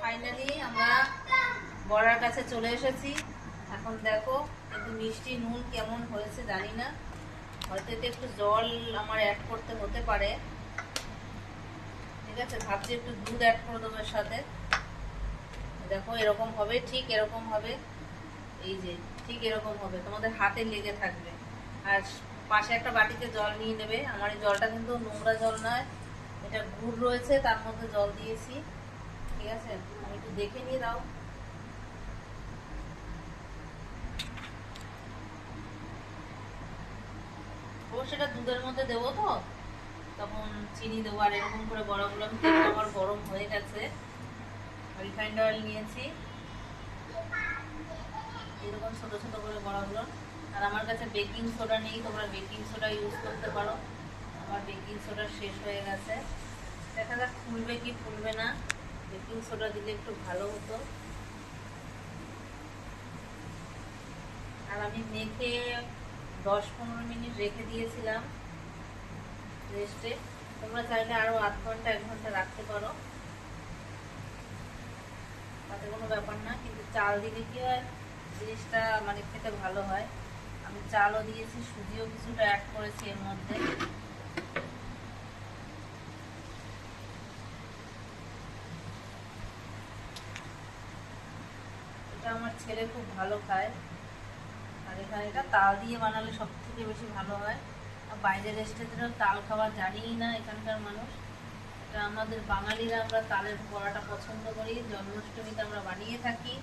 Finally আমরা বড়ার কাছে চলে এসেছি। এখন দেখো একটু মিষ্টি নুন কেমন হয়েছে জানি না, হয়তো এতে একটু জল আমার অ্যাড করতে হতে পারে। ঠিক আছে, ভাবছি একটু দুধ অ্যাড করে দেবো এর সাথে। দেখো এরকম হবে, ঠিক এরকম হবে, এই যে ঠিক এরকম হবে, তোমাদের হাতে লেগে থাকবে। আর পাশে একটা বাটিতে জল নিয়ে নেবে। আমার এই জলটা কিন্তু নোংরা জল নয়, এটা গুড় রয়েছে তার মধ্যে জল দিয়েছি। ঠিক আছে, আমি একটু দেখে নিয়ে দাও। ও সেটা দুধের মধ্যে দেবো তো, তখন চিনি দেবো। আর এরকম করে বড়াগুলো আমি তেল আমার গরম হয়ে গেছে, রিফাইন্ড অয়েল নিয়েছি, এরকম ছোট ছোট করে বড়াগুলো। আর আমার কাছে বেকিং সোডা নেই, তোমরা বেকিং সোডা ইউজ করতে পারো। আমার বেকিং সোডা শেষ হয়ে গেছে, দেখা যাক ফুলবে কি ফুলবে না। বেকিং সোডা দিলে একটু ভালো হতো। আর আমি মেখে 10-15 মিনিট রেখে দিয়েছিলাম রেস্টে। তোমরা চাইলে আরো আধ ঘন্টা 1 ঘন্টা রাখতে পারো, তাতে কোনো ব্যাপার না। কিন্তু চাল দিলে কি হয়, জিনিসটা মানে খেতে ভালো হয়। আমি চালও দিয়েছি, সুজিও কিছুটা অ্যাড করেছি এর মধ্যে। এটা আমার ছেলে খুব ভালো খায়। আর এখানে এটা তাল দিয়ে বানালে সব থেকে বেশি ভালো হয়। আর বাইরের রেস্টুরেন্টেও তাল খাওয়া জানিই না এখানকার মানুষ। এটা আমাদের বাঙালিরা আমরা তালের বড়াটা পছন্দ করি, জন্মাষ্টমীতে আমরা বানিয়ে থাকি।